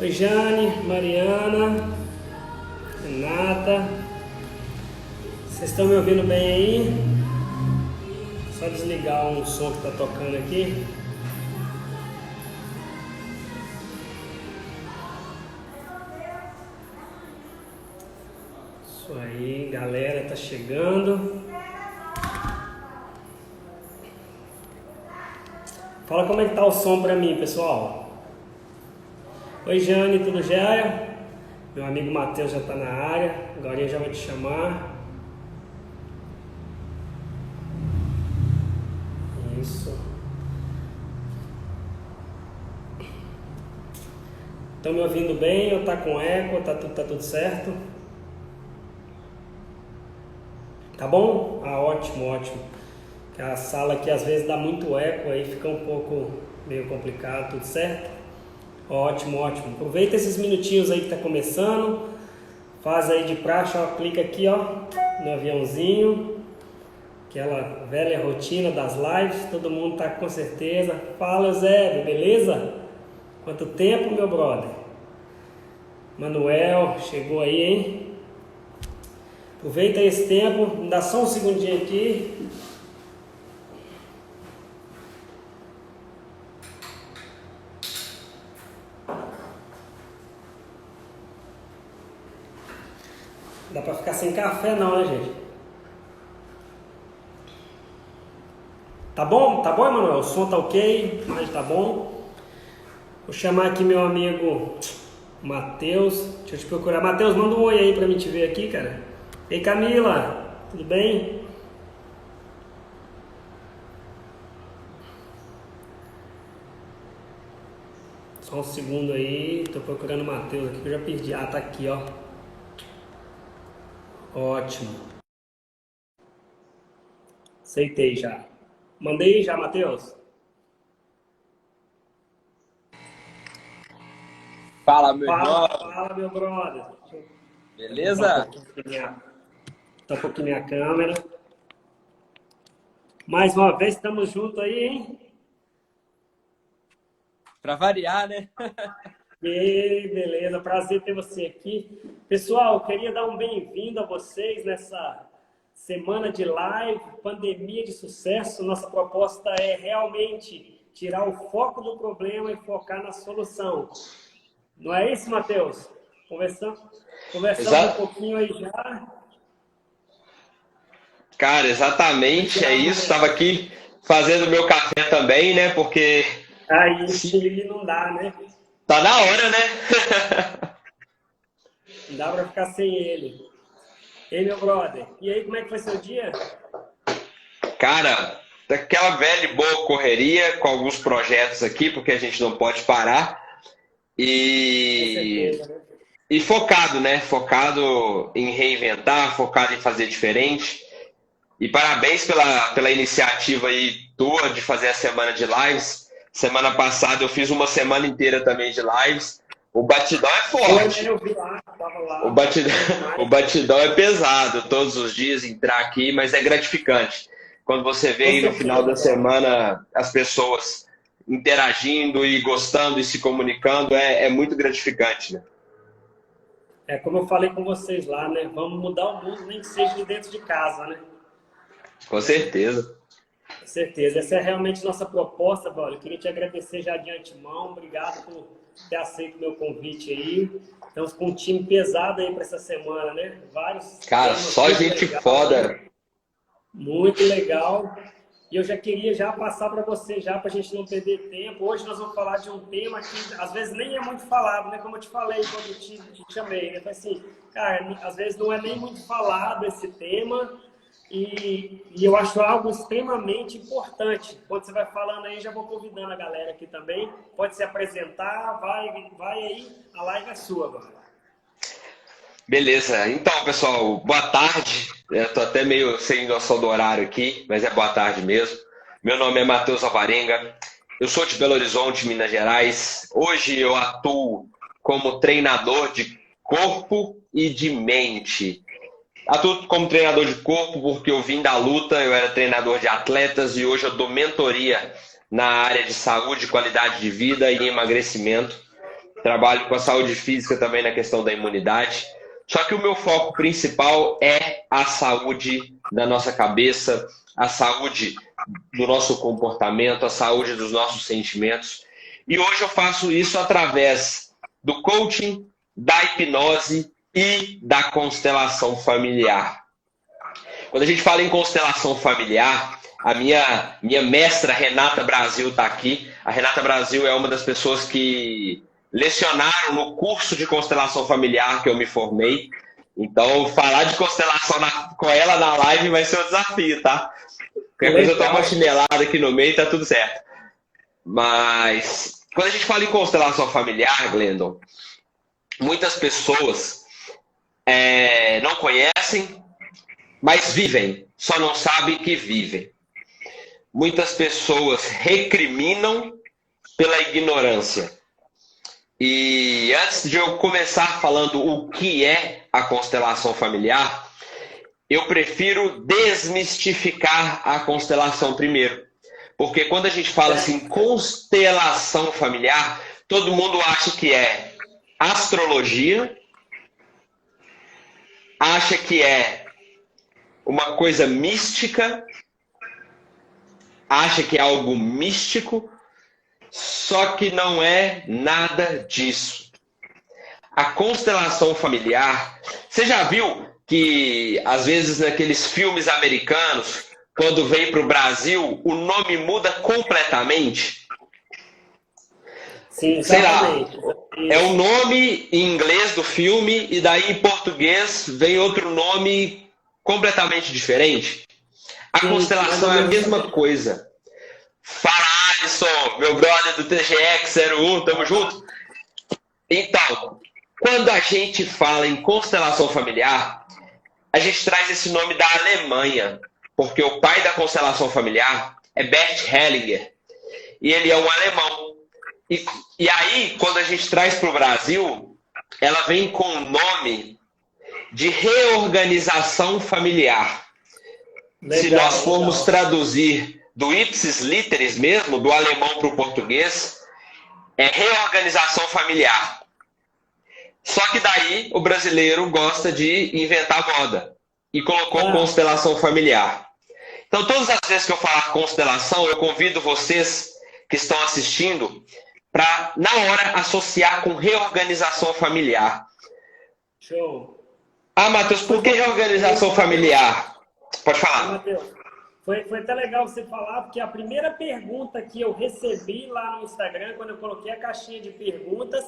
Oi, Jane, Mariana, Renata. Vocês estão me ouvindo bem aí? Só desligar um som que está tocando aqui. Isso aí, galera, tá chegando. Fala como é que tá o som pra mim, pessoal. Oi, Jane, tudo jóia? Meu amigo Matheus já tá na área. Agora eu já vou te chamar. Isso. Estão me ouvindo bem? Ou tá com eco? Tá tudo certo? Tá bom? Ah, ótimo, ótimo. A sala aqui às vezes dá muito eco, aí fica um pouco meio complicado, tudo certo? Ótimo, ótimo. Aproveita esses minutinhos aí que tá começando. Faz aí de praxe, ó, clica aqui, ó, no aviãozinho. Aquela velha rotina das lives, todo mundo tá com certeza. Fala, Zé, beleza? Quanto tempo, meu brother? Manuel, chegou aí, hein? Aproveita esse tempo, dá só um segundinho aqui. Dá pra ficar sem café não, né, gente? Tá bom? Tá bom, Emanuel? O som tá ok, mas tá bom. Vou chamar aqui meu amigo Matheus. Deixa eu te procurar. Matheus, manda um oi aí pra mim te ver aqui, cara. Ei, Camila, tudo bem? Só um segundo aí, tô procurando o Matheus aqui que eu já perdi. Ah, tá aqui, ó. Ótimo. Aceitei já. Mandei já, Matheus. Fala, meu Fala, irmão. fala, meu brother. Beleza? Tá um pouquinho minha câmera. Mais uma vez, estamos juntos aí, hein? Pra variar, né? E beleza, prazer ter você aqui. Pessoal, queria dar um bem-vindo a vocês nessa semana de live, pandemia de sucesso. Nossa proposta é realmente tirar o foco do problema e focar na solução. Não é isso, Matheus? Conversamos um pouquinho aí já. Cara, exatamente, é isso. Estava aqui fazendo meu café também, né? Porque Aí não dá, né? tá na hora, né? Não dá pra ficar sem ele. Ei, meu brother, e aí, como é que foi seu dia? Cara, daquela velha e boa correria com alguns projetos aqui, porque a gente não pode parar. Com certeza, né? E focado, né? Focado em reinventar, focado em fazer diferente. E parabéns pela iniciativa aí tua de fazer a semana de lives. Semana passada eu fiz uma semana inteira também de lives. O batidão é forte. Eu vi lá, tava lá. O batidão é pesado todos os dias entrar aqui, mas é gratificante. Quando você vê aí no final da semana as pessoas interagindo e gostando e se comunicando, é muito gratificante, né? É como eu falei com vocês lá, né? Vamos mudar o mundo, nem que seja de dentro de casa, né? Com certeza. Com certeza. Essa é realmente nossa proposta, Paulo. Eu queria te agradecer já de antemão. Obrigado por ter aceito o meu convite aí. Estamos com um time pesado aí para essa semana, né? Vários. Cara, só gente foda. Muito legal. E eu já queria passar para você para a gente não perder tempo. Hoje nós vamos falar de um tema que às vezes nem é muito falado, né? Como eu te falei quando eu te chamei, né? Falei assim, cara, às vezes não é nem muito falado esse tema e eu acho algo extremamente importante. Quando você vai falando aí, já vou convidando a galera aqui também. Pode se apresentar, vai aí, a live é sua agora. Beleza, então pessoal, boa tarde. Eu tô até meio sem noção do horário aqui, mas é boa tarde mesmo. Meu nome é Matheus Alvarenga, eu sou de Belo Horizonte, Minas Gerais. Hoje eu atuo como treinador de corpo e de mente. Atuo como treinador de corpo porque eu vim da luta, eu era treinador de atletas e hoje eu dou mentoria na área de saúde, qualidade de vida e emagrecimento. trabalho com a saúde física também na questão da imunidade. Só que o meu foco principal é a saúde da nossa cabeça, a saúde do nosso comportamento, a saúde dos nossos sentimentos. E hoje eu faço isso através do coaching, da hipnose e da constelação familiar. Quando a gente fala em constelação familiar, a minha mestra Renata Brasil está aqui. A Renata Brasil é uma das pessoas que lecionaram no curso de constelação familiar que eu me formei. Então, falar de constelação com ela na live vai ser um desafio, tá? Qualquer coisa eu tomo uma chinelada aqui no meio e tá tudo certo. Mas, quando a gente fala em constelação familiar, Glendon, muitas pessoas não conhecem, mas vivem, só não sabem que vivem. Muitas pessoas recriminam pela ignorância. E antes de eu começar falando o que é a constelação familiar, eu prefiro desmistificar a constelação primeiro. Porque quando a gente fala assim, constelação familiar, todo mundo acha que é astrologia, acha que é uma coisa mística, acha que é algo místico, só que não é nada disso. A constelação familiar, você já viu que às vezes naqueles filmes americanos, quando vem para o Brasil, o nome muda completamente? Sim, sei lá, exatamente. é o nome em inglês do filme e daí em português vem outro nome completamente diferente. A Sim, constelação é a mesma coisa. Fala, Alisson, meu brother do TGX01, tamo junto? Então, quando a gente fala em constelação familiar, a gente traz esse nome da Alemanha, porque o pai da constelação familiar é Bert Hellinger, e ele é um alemão. E aí, quando a gente traz para o Brasil, ela vem com o nome de reorganização familiar. Legal, se nós formos legal. traduzir do ipsis literis mesmo, do alemão para o português, é reorganização familiar. Só que daí o brasileiro gosta de inventar moda e colocou constelação familiar. Então, todas as vezes que eu falar constelação, eu convido vocês que estão assistindo para, na hora, associar com reorganização familiar. Show. Ah, Matheus, por que reorganização familiar? Pode falar. Matheus, foi até legal você falar, porque a primeira pergunta que eu recebi lá no Instagram, quando eu coloquei a caixinha de perguntas,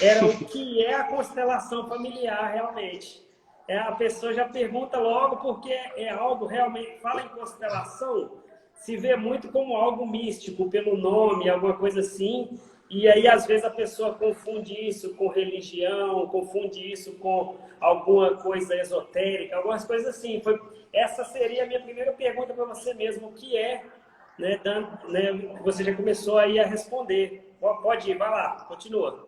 era o que é a constelação familiar realmente. A pessoa já pergunta logo, porque é algo realmente, fala em constelação, se vê muito como algo místico, pelo nome, alguma coisa assim. E aí, às vezes, a pessoa confunde isso com religião, confunde isso com alguma coisa esotérica, algumas coisas assim. Essa seria a minha primeira pergunta para você mesmo, o que é, né, você já começou aí a responder. Pode ir, vai lá, continua.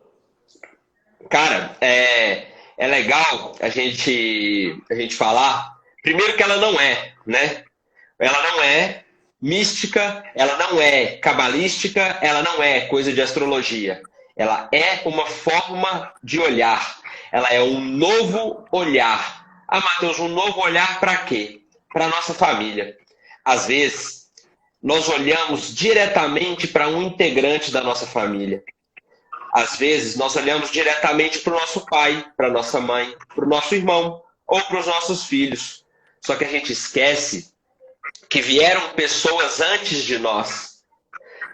Cara, é legal a gente falar, primeiro que ela não é, né? Ela não é mística, ela não é cabalística, ela não é coisa de astrologia. Ela é uma forma de olhar. Ela é um novo olhar. Ah, Matheus, um novo olhar para quê? Para a nossa família. Às vezes, nós olhamos diretamente para um integrante da nossa família. Às vezes, nós olhamos diretamente para o nosso pai, para a nossa mãe, para o nosso irmão ou para os nossos filhos. Só que a gente esquece que vieram pessoas antes de nós.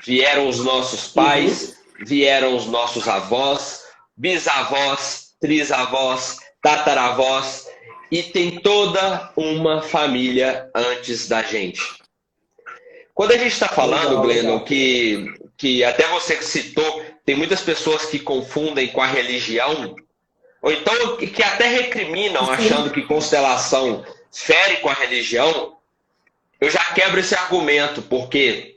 Vieram os nossos pais, vieram os nossos avós, bisavós, trisavós, tataravós, e tem toda uma família antes da gente. Quando a gente está falando, Glendon, que até você citou, tem muitas pessoas que confundem com a religião, ou então que até recriminam achando que constelação fere com a religião. Eu já quebro esse argumento, porque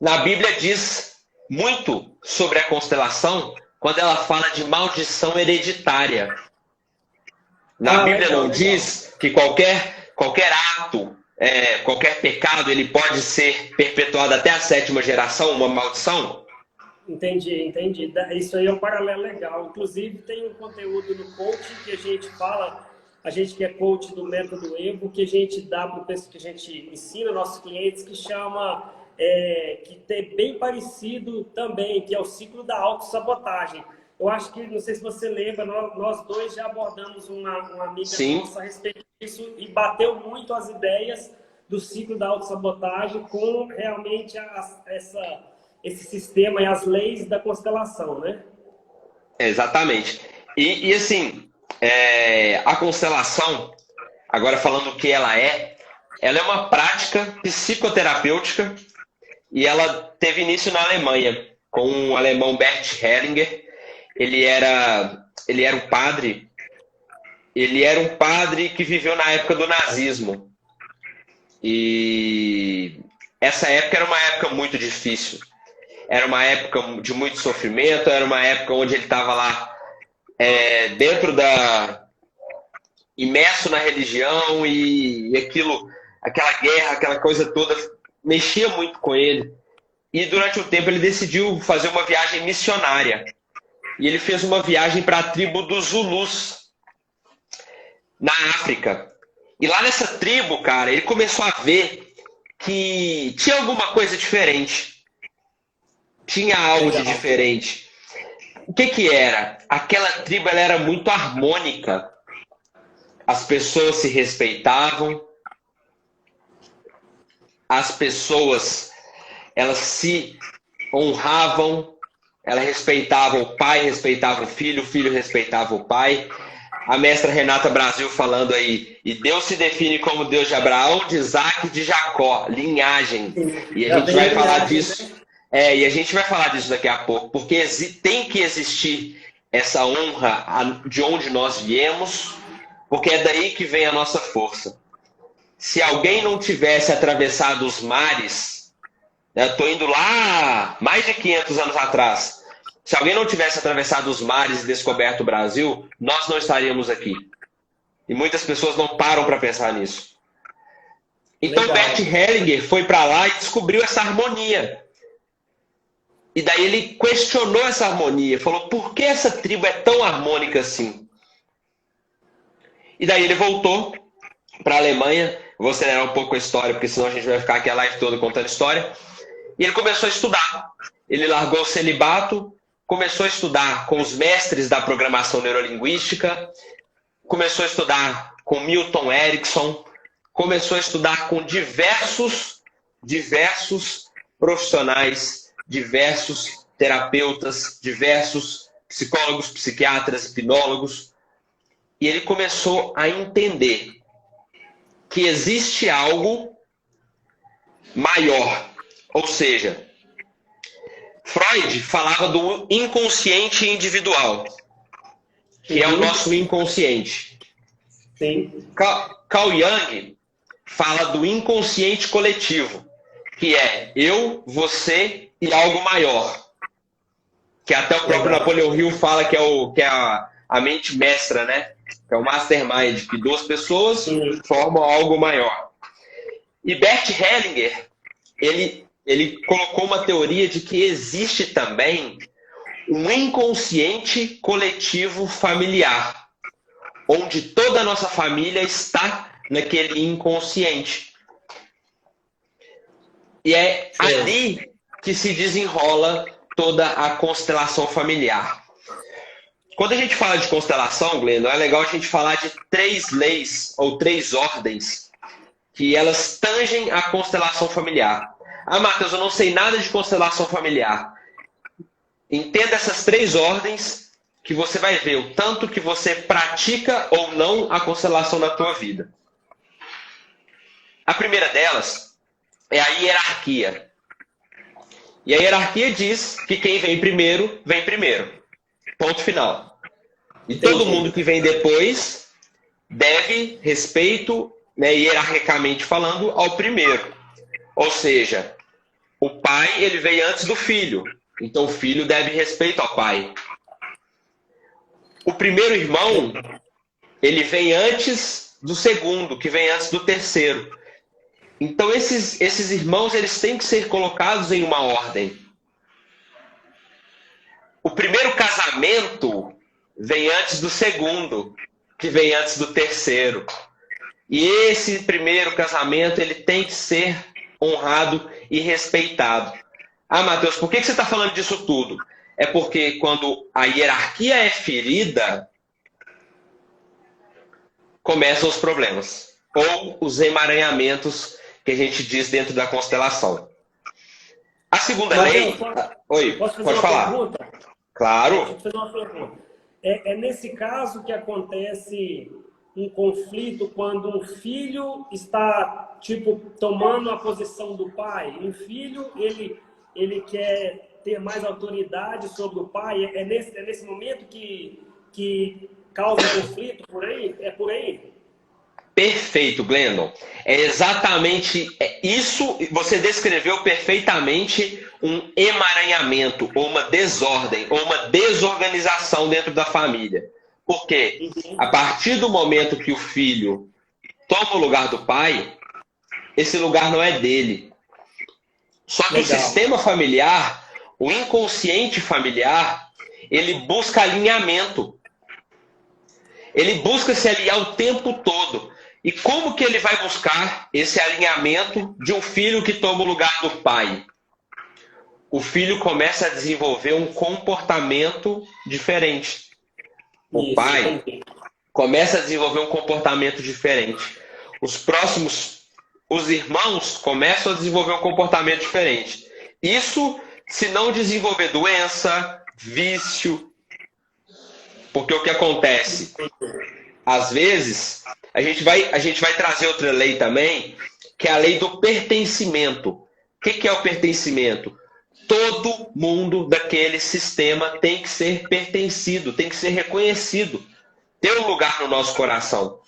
na Bíblia diz muito sobre a constelação quando ela fala de maldição hereditária. Na Bíblia não diz que qualquer ato, qualquer pecado, ele pode ser perpetuado até a 7ª geração, uma maldição? Entendi. Isso aí é um paralelo legal. Inclusive, tem um conteúdo no coaching que a gente fala, a gente que é coach do método Evo, que a gente dá para o pessoal, que a gente ensina nossos clientes, que chama, que é bem parecido também, que é o ciclo da autossabotagem. Eu acho que, não sei se você lembra, nós dois já abordamos uma amiga Sim. nossa a respeito disso e bateu muito as ideias do ciclo da autossabotagem com realmente esse sistema e as leis da constelação, né? Exatamente. E assim, a constelação, agora falando o que ela é uma prática psicoterapêutica e ela teve início na Alemanha, com o alemão Bert Hellinger. Ele era um padre, que viveu na época do nazismo. E essa época era uma época muito difícil. Era uma época de muito sofrimento, era uma época onde ele estava lá imerso na religião e aquela guerra, aquela coisa toda, mexia muito com ele. E durante um tempo ele decidiu fazer uma viagem missionária. E ele fez uma viagem para a tribo dos Zulus, na África. E lá nessa tribo, cara, ele começou a ver que tinha alguma coisa diferente. Tinha algo de diferente. O que era? Aquela tribo ela era muito harmônica. As pessoas se respeitavam. As pessoas, elas se honravam. Elas respeitavam o pai, respeitavam o filho respeitava o pai. A mestra Renata Brasil falando aí, e Deus se define como Deus de Abraão, de Isaac e de Jacó, linhagem. E a gente vai falar disso. E a gente vai falar disso daqui a pouco, porque tem que existir essa honra de onde nós viemos, porque é daí que vem a nossa força. Se alguém não tivesse atravessado os mares, eu estou indo lá mais de 500 anos atrás, se alguém não tivesse atravessado os mares e descoberto o Brasil, nós não estaríamos aqui. E muitas pessoas não param para pensar nisso. Então Bert Hellinger foi para lá e descobriu essa harmonia. E daí ele questionou essa harmonia, falou, por que essa tribo é tão harmônica assim? E daí ele voltou para a Alemanha, vou acelerar um pouco a história, porque senão a gente vai ficar aqui a live toda contando história. E ele começou a estudar. Ele largou o celibato, começou a estudar com os mestres da programação neurolinguística, começou a estudar com Milton Erickson, começou a estudar com diversos profissionais, diversos terapeutas, diversos psicólogos, psiquiatras, hipnólogos. E ele começou a entender que existe algo maior. Ou seja, Freud falava do inconsciente individual, que é o nosso inconsciente. Sim. Carl Jung fala do inconsciente coletivo, que é eu, você e algo maior. Que até o próprio Napoleon Hill fala que é a mente mestra, né? Que é o mastermind, que duas pessoas formam algo maior. E Bert Hellinger, ele colocou uma teoria de que existe também um inconsciente coletivo familiar, onde toda a nossa família está naquele inconsciente. E é ali que se desenrola toda a constelação familiar. Quando a gente fala de constelação, Glendo, é legal a gente falar de 3 leis ou 3 ordens que elas tangem a constelação familiar. Ah, Matheus, eu não sei nada de constelação familiar. Entenda essas 3 ordens que você vai ver o tanto que você pratica ou não a constelação na tua vida. A primeira delas é a hierarquia. E a hierarquia diz que quem vem primeiro, vem primeiro. Ponto final. E todo mundo que vem depois deve respeito, né, hierarquicamente falando, ao primeiro. Ou seja, o pai ele veio antes do filho. Então o filho deve respeito ao pai. O primeiro irmão, ele vem antes do segundo, que vem antes do terceiro. Então esses irmãos eles têm que ser colocados em uma ordem. o primeiro casamento vem antes do segundo, que vem antes do terceiro. E esse primeiro casamento, ele tem que ser honrado e respeitado. Ah, Matheus, por que você está falando disso tudo? É porque quando a hierarquia é ferida, começam os problemas. Ou os emaranhamentos que a gente diz dentro da constelação. A segunda lei... Oi, posso fazer pode uma falar. pergunta? Claro. Deixa eu fazer uma pergunta. É nesse caso que acontece um conflito quando um filho está, tipo, tomando a posição do pai. Um filho, ele quer ter mais autoridade sobre o pai. É nesse momento que causa conflito por aí? É por aí? Perfeito, Glendon. É exatamente isso. Você descreveu perfeitamente um emaranhamento, ou uma desordem, ou uma desorganização dentro da família. Porque a partir do momento que o filho toma o lugar do pai, esse lugar não é dele. Só que Legal. o sistema familiar, o inconsciente familiar, ele busca alinhamento. Ele busca se alinhar o tempo todo. E como que ele vai buscar esse alinhamento de um filho que toma o lugar do pai? O filho começa a desenvolver um comportamento diferente. O pai começa a desenvolver um comportamento diferente. Os irmãos começam a desenvolver um comportamento diferente. Isso se não desenvolver doença, vício. Porque o que acontece? Às vezes, a gente vai trazer outra lei também, que é a lei do pertencimento. O que é o pertencimento? Todo mundo daquele sistema tem que ser pertencido, tem que ser reconhecido, ter um lugar no nosso coração.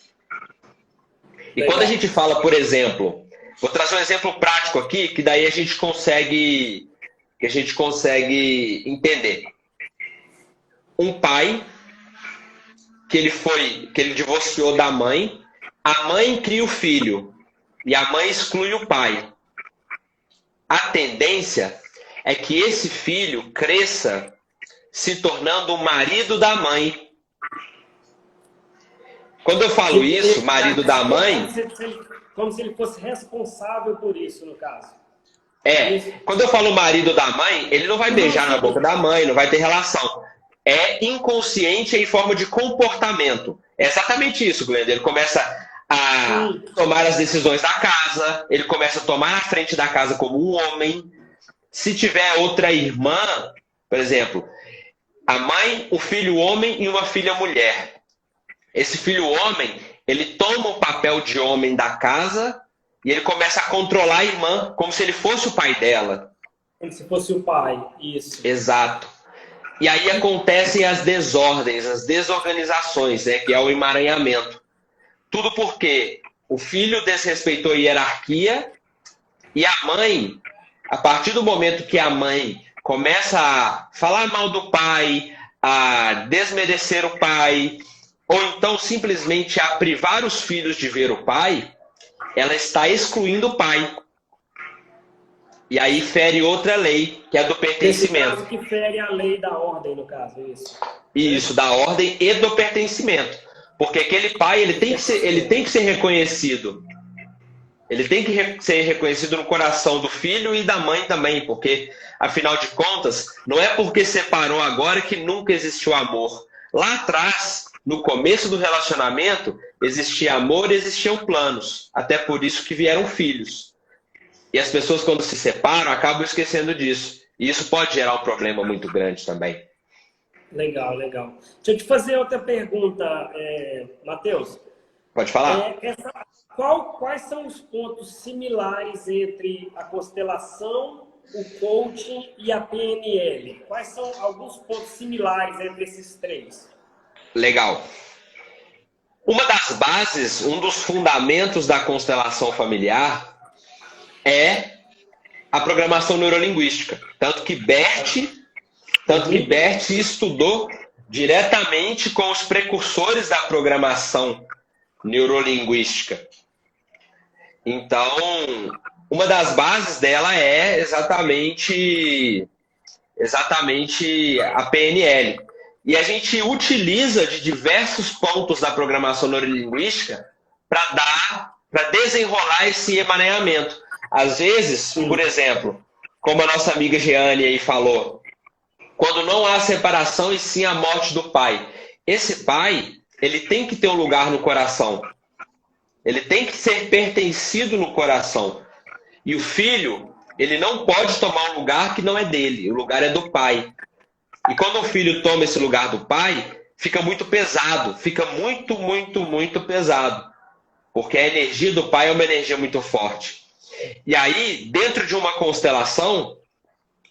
E quando a gente fala, por exemplo, vou trazer um exemplo prático aqui, que daí a gente consegue entender. Um pai que ele divorciou da mãe, a mãe cria o filho e a mãe exclui o pai. A tendência é que esse filho cresça se tornando o marido da mãe. Quando eu falo isso, marido da mãe... Como se ele fosse responsável por isso, no caso. Quando eu falo marido da mãe, ele não vai beijar na boca da mãe, não vai ter relação. É inconsciente em forma de comportamento. É exatamente isso, Glenda. Ele começa a tomar as decisões da casa, ele começa a tomar a frente da casa como um homem. Se tiver outra irmã, por exemplo, a mãe, o filho homem e uma filha mulher. Esse filho homem, ele toma o papel de homem da casa e ele começa a controlar a irmã, como se ele fosse o pai dela. Como se fosse o pai, isso. Exato. E aí acontecem as desordens, as desorganizações, que é o emaranhamento. Tudo porque o filho desrespeitou a hierarquia e a mãe, a partir do momento que a mãe começa a falar mal do pai, a desmerecer o pai, ou então simplesmente a privar os filhos de ver o pai, ela está excluindo o pai. E aí fere outra lei, que é a do pertencimento. Esse caso que fere a lei da ordem, no caso, é isso? Isso, da ordem e do pertencimento. Porque aquele pai, ele tem que ser reconhecido. Ele tem que ser reconhecido no coração do filho e da mãe também, porque, afinal de contas, não é porque separou agora que nunca existiu amor. Lá atrás, no começo do relacionamento, existia amor e existiam planos. Até por isso que vieram filhos. E as pessoas, quando se separam, acabam esquecendo disso. E isso pode gerar um problema muito grande também. Legal, legal. Deixa eu te fazer outra pergunta, Matheus. Pode falar. Quais são os pontos similares entre a constelação, o coaching e a PNL? Quais são alguns pontos similares entre esses três? Legal. Uma das bases, um dos fundamentos da constelação familiar é a programação neurolinguística. Tanto que Bert estudou diretamente com os precursores da programação neurolinguística. Então, uma das bases dela é exatamente exatamente a PNL. E a gente utiliza de diversos pontos da programação neurolinguística para desenrolar esse emaranhamento. Às vezes, por exemplo, como a nossa amiga Jeane aí falou, quando não há separação e sim a morte do pai. Esse pai, ele tem que ter um lugar no coração. Ele tem que ser pertencido no coração. E o filho, ele não pode tomar um lugar que não é dele. O lugar é do pai. E quando o filho toma esse lugar do pai, fica muito pesado. Fica muito, muito, muito pesado. Porque a energia do pai é uma energia muito forte. E aí, dentro de uma constelação,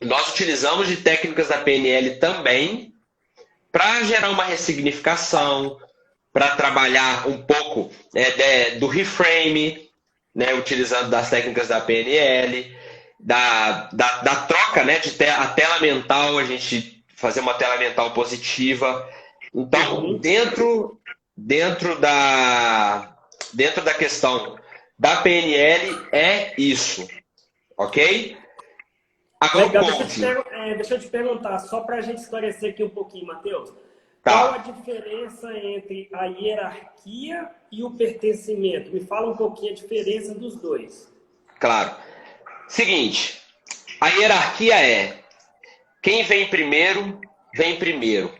nós utilizamos de técnicas da PNL também para gerar uma ressignificação, para trabalhar um pouco do reframe, né, utilizando das técnicas da PNL, da troca, né, a tela mental, a gente fazer uma tela mental positiva. Então, dentro da questão da PNL é isso, ok? Agora, legal, deixa eu te perguntar, só para a gente esclarecer aqui um pouquinho, Matheus. Tá. Qual a diferença entre a hierarquia e o pertencimento? Me fala um pouquinho a diferença dos dois. Claro. Seguinte, a hierarquia é quem vem primeiro, vem primeiro.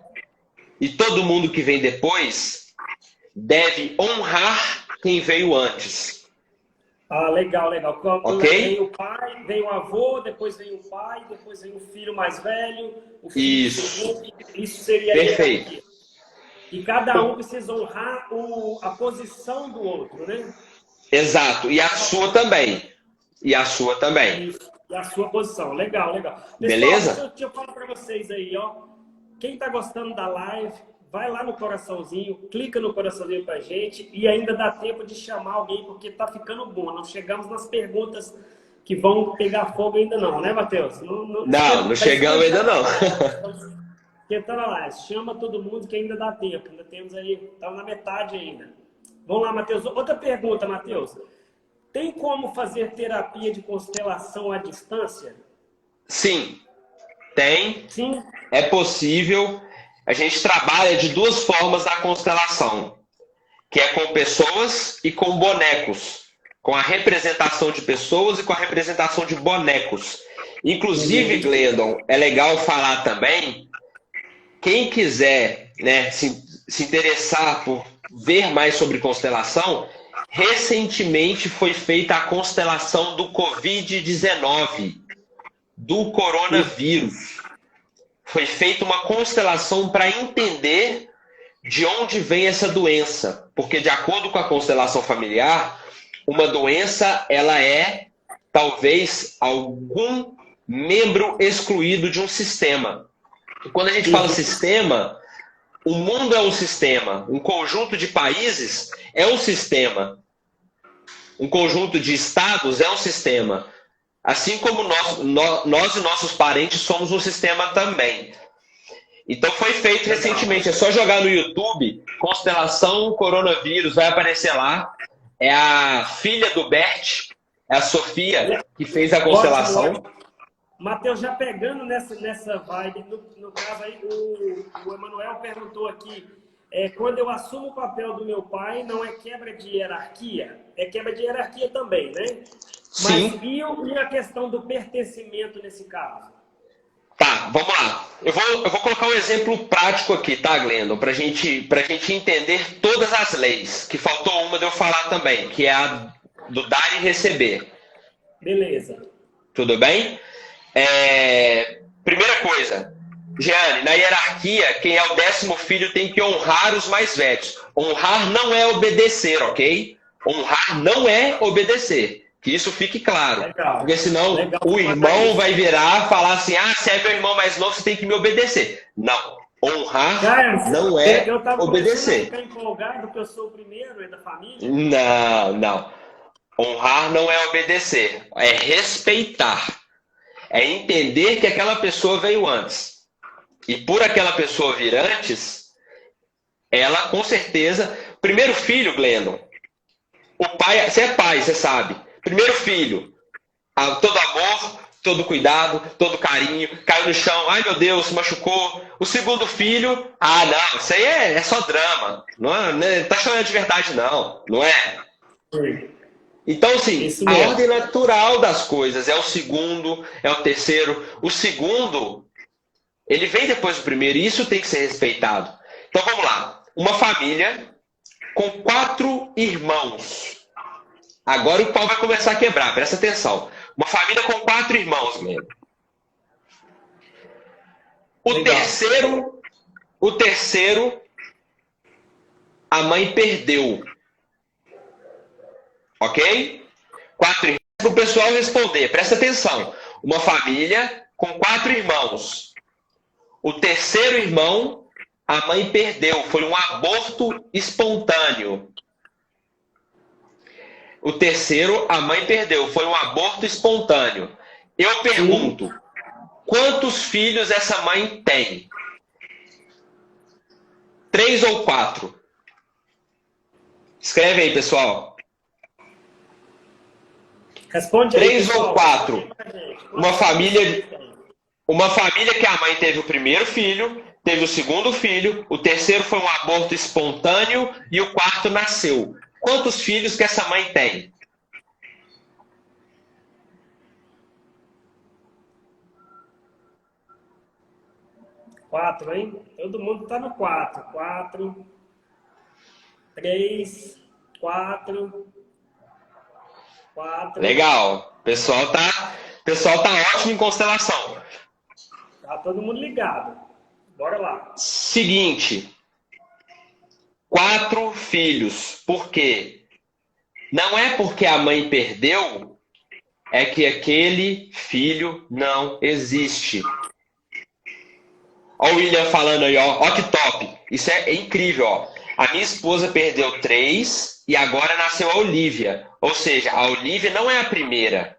E todo mundo que vem depois deve honrar quem veio antes. Ah, legal, legal. Quando ok? vem o pai, vem o avô, depois vem o pai, depois vem o filho mais velho, o filho segundo. Isso seria perfeito. A hierarquia. E cada um precisa honrar a posição do outro, né? Exato. E a sua também. E a sua também. Isso. E a sua posição. Legal, legal. Pessoal, beleza? Deixa eu falar para vocês aí, ó. Quem tá gostando da live, vai lá no coraçãozinho, clica no coraçãozinho pra gente e ainda dá tempo de chamar alguém, porque tá ficando bom. Não chegamos nas perguntas que vão pegar fogo ainda não, né, Matheus? Não chegamos ainda não. Esquentando a live. Chama todo mundo que ainda dá tempo. Ainda temos aí, estamos na metade ainda. Vamos lá, Matheus. Outra pergunta, Matheus. Tem como fazer terapia de constelação à distância? Sim, tem. Sim. É possível. A gente trabalha de duas formas na constelação, que é com pessoas e com bonecos, com a representação de pessoas e com a representação de bonecos. Inclusive, Glendon, é legal falar também, quem quiser, né, se interessar por ver mais sobre constelação, recentemente foi feita a constelação do Covid-19, do coronavírus. Foi feita uma constelação para entender de onde vem essa doença. Porque, de acordo com a constelação familiar, uma doença ela é, talvez, algum membro excluído de um sistema. E quando a gente fala sistema, o mundo é um sistema. Um conjunto de países é um sistema. Um conjunto de estados é um sistema. Assim como nós e nossos parentes somos um sistema também. Então foi feito recentemente. É só jogar no YouTube, constelação coronavírus, vai aparecer lá. É a filha do Bert, é a Sofia, que fez a constelação. Matheus, já pegando nessa vibe, no caso aí, o Emanuel perguntou aqui, quando eu assumo o papel do meu pai, não é quebra de hierarquia? É quebra de hierarquia também, né? Sim. Mas e a questão do pertencimento nesse caso? Tá, vamos lá. Eu vou colocar um exemplo prático aqui, tá, Glendon? Pra gente entender todas as leis. Que faltou uma de eu falar também, que é a do dar e receber. Beleza. Tudo bem? Primeira coisa, Jeane, na hierarquia, quem é o 10º filho tem que honrar os mais velhos. Honrar não é obedecer, ok? Honrar não é obedecer. Que isso fique claro. Legal. Porque senão o irmão vai virar e falar assim, se é meu irmão mais novo, você tem que me obedecer. Não. Honrar não é obedecer. Eu tava empolgado porque eu sou o primeiro da família. Não. Honrar não é obedecer. É respeitar. É entender que aquela pessoa veio antes. E por aquela pessoa vir antes, ela com certeza... Primeiro filho, Glendon, o pai, você é pai, você sabe. Primeiro filho, todo amor, todo cuidado, todo carinho, caiu no chão, ai meu Deus, se machucou. O segundo filho, ah não, isso aí é só drama, não tá chorando de verdade não, não é? Sim. Então, assim, Isso a mesmo. ordem natural das coisas é o segundo, é o terceiro. O segundo, ele vem depois do primeiro e isso tem que ser respeitado. Então, vamos lá. Uma família com 4 irmãos. Agora o pau vai começar a quebrar, presta atenção. Uma família com 4 irmãos, mesmo. Legal. O terceiro, a mãe perdeu. Ok? 4 irmãos para o pessoal responder. Presta atenção. Uma família com 4 irmãos. O terceiro irmão, a mãe perdeu. Foi um aborto espontâneo. O terceiro, a mãe perdeu. Foi um aborto espontâneo. Eu pergunto, quantos filhos essa mãe tem? 3 ou 4? Escreve aí, pessoal. Responde aí, 3 pessoal. ou 4? Uma família que a mãe teve o primeiro filho, teve o segundo filho, o terceiro foi um aborto espontâneo e o quarto nasceu. Quantos filhos que essa mãe tem? Quatro, hein? Todo mundo tá no 4. 4, 3, 4, 4. Legal. O pessoal tá ótimo em constelação. Tá todo mundo ligado. Bora lá. Seguinte. 4 filhos. Por quê? Não é porque a mãe perdeu, é que aquele filho não existe. Ó o William falando aí, ó que top. Isso é incrível, ó. A minha esposa perdeu 3 e agora nasceu a Olivia. Ou seja, a Olivia não é a primeira,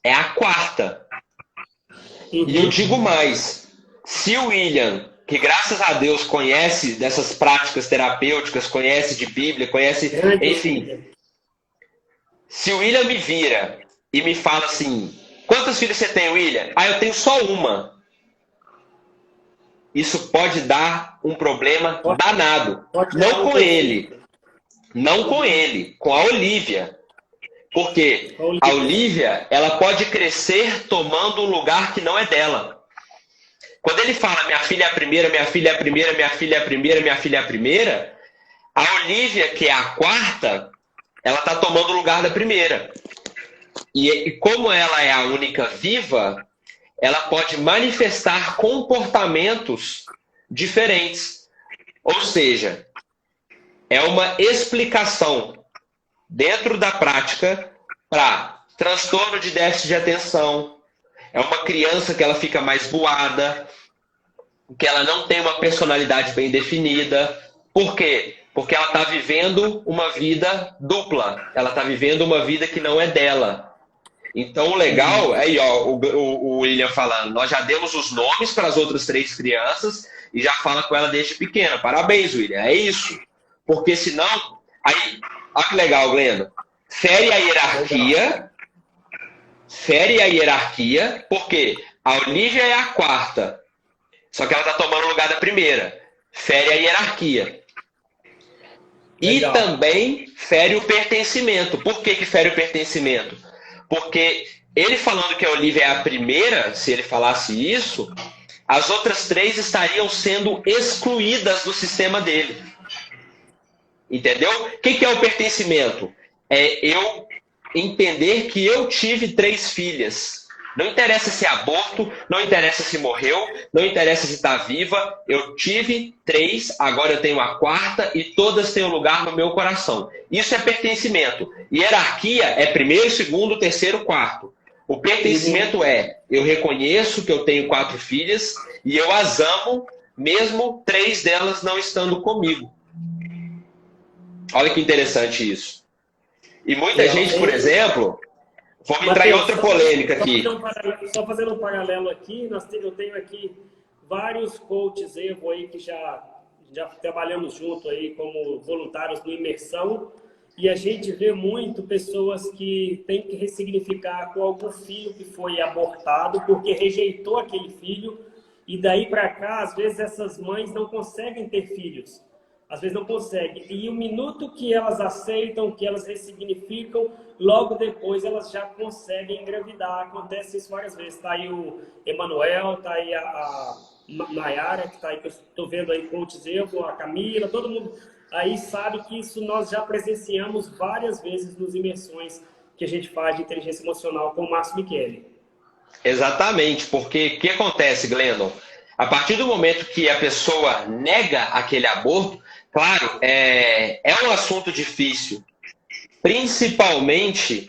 é a quarta. E eu digo mais, se o William, que graças a Deus conhece dessas práticas terapêuticas, conhece de Bíblia, conhece, enfim. Se o William me vira e me fala assim, quantos filhos você tem, William? Ah, eu tenho só uma. Isso pode dar um problema danado. Não com ele. Não com ele, com a Olivia. Porque a Olivia, ela pode crescer tomando um lugar que não é dela. Quando ele fala, minha filha é a primeira, minha filha é a primeira, minha filha é a primeira, minha filha é a primeira, a Olivia, que é a quarta, ela está tomando o lugar da primeira. E como ela é a única viva, ela pode manifestar comportamentos diferentes. Ou seja, é uma explicação dentro da prática para transtorno de déficit de atenção. É uma criança que ela fica mais voada, que ela não tem uma personalidade bem definida. Por quê? Porque ela está vivendo uma vida dupla. Ela está vivendo uma vida que não é dela. Então, o legal, aí ó, o William falando, nós já demos os nomes para as outras 3 crianças e já fala com ela desde pequena. Parabéns, William, é isso. Porque senão, aí, olha que legal, Glendo, fere a hierarquia, porque a Olivia é a quarta, só que ela está tomando o lugar da primeira. Fere a hierarquia. Legal. E também fere o pertencimento. Por que fere o pertencimento? Porque ele falando que a Olivia é a primeira, se ele falasse isso, as outras 3 estariam sendo excluídas do sistema dele. Entendeu? O que é o pertencimento? É eu entender que eu tive 3 filhas. Não interessa se é aborto, não interessa se morreu, não interessa se está viva. Eu tive 3, agora eu tenho a quarta e todas têm um lugar no meu coração. Isso é pertencimento. Hierarquia é primeiro, segundo, terceiro, quarto. O pertencimento é, eu reconheço que eu tenho 4 filhas e eu as amo, mesmo 3 delas não estando comigo. Olha que interessante isso. E muita gente, por exemplo... Vamos entrar em outra polêmica aqui. Só fazendo um paralelo aqui, eu tenho aqui vários coaches Evo aí que já trabalhamos junto aí como voluntários do Imersão. E a gente vê muito pessoas que têm que ressignificar com algum filho que foi abortado porque rejeitou aquele filho. E daí para cá, às vezes essas mães não conseguem ter filhos. Às vezes não conseguem. E o minuto que elas aceitam, que elas ressignificam, logo depois elas já conseguem engravidar. Acontece isso várias vezes. Está aí o Emanuel, está aí a Nayara, que está aí, que eu estou vendo aí com o Tizeu, a Camila, todo mundo aí sabe que isso nós já presenciamos várias vezes nas imersões que a gente faz de inteligência emocional com o Márcio Michele. Exatamente, porque o que acontece, Glendon? A partir do momento que a pessoa nega aquele aborto, claro, é um assunto difícil, principalmente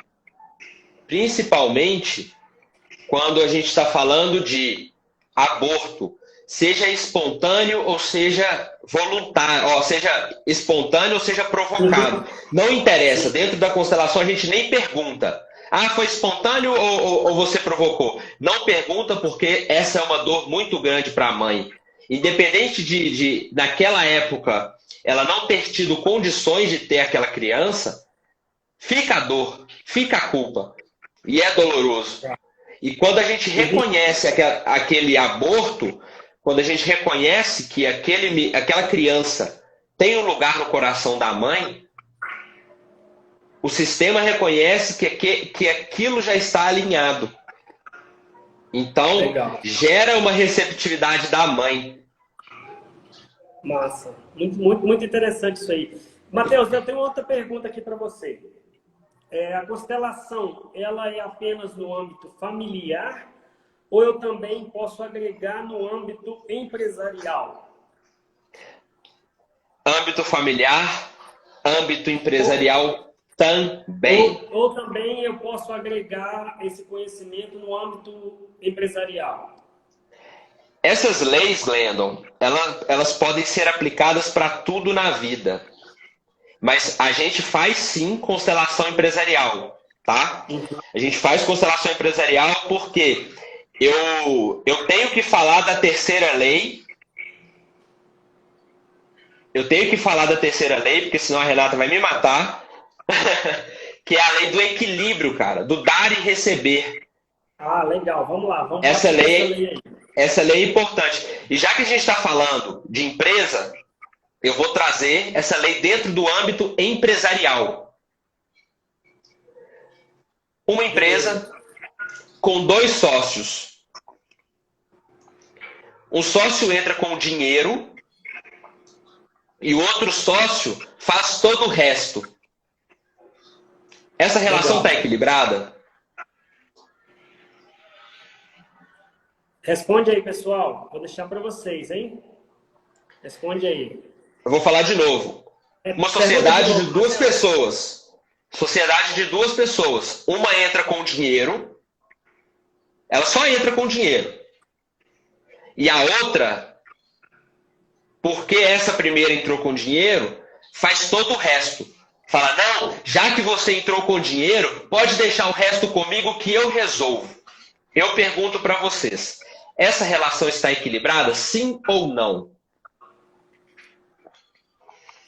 quando a gente está falando de aborto, seja espontâneo ou seja voluntário, ou seja espontâneo ou seja provocado. Não interessa, dentro da constelação a gente nem pergunta. Ah, foi espontâneo ou você provocou? Não pergunta, porque essa é uma dor muito grande para a mãe. Independente de naquela época, ela não ter tido condições de ter aquela criança, fica a dor, fica a culpa. E é doloroso. E quando a gente reconhece aquele aborto, quando a gente reconhece que aquela criança tem um lugar no coração da mãe, o sistema reconhece que aquilo já está alinhado. Então, Legal. Gera uma receptividade da mãe. Massa. Muito interessante isso aí. Matheus, eu tenho outra pergunta aqui para você. A constelação, ela é apenas no âmbito familiar ou eu também posso agregar no âmbito empresarial? Âmbito familiar, âmbito empresarial também. Ou também eu posso agregar esse conhecimento no âmbito empresarial? Essas leis, Glendon, elas podem ser aplicadas para tudo na vida. Mas a gente faz sim constelação empresarial, tá? A gente faz constelação empresarial porque eu tenho que falar da terceira lei. Eu tenho que falar da terceira lei, porque senão a Renata vai me matar. Que é a lei do equilíbrio, cara, do dar e receber. Ah, legal. Vamos lá. Vamos essa lei é importante. E já que a gente está falando de empresa, eu vou trazer essa lei dentro do âmbito empresarial. Uma empresa com 2 sócios. Um sócio entra com o dinheiro e o outro sócio faz todo o resto. Essa relação está equilibrada? Responde aí, pessoal. Vou deixar para vocês, hein? Responde aí. Eu vou falar de novo. Uma sociedade de 2 pessoas. Sociedade de 2 pessoas. Uma entra com dinheiro. Ela só entra com dinheiro. E a outra, porque essa primeira entrou com dinheiro, faz todo o resto. Fala, não, já que você entrou com dinheiro, pode deixar o resto comigo que eu resolvo. Eu pergunto para vocês, essa relação está equilibrada, sim ou não?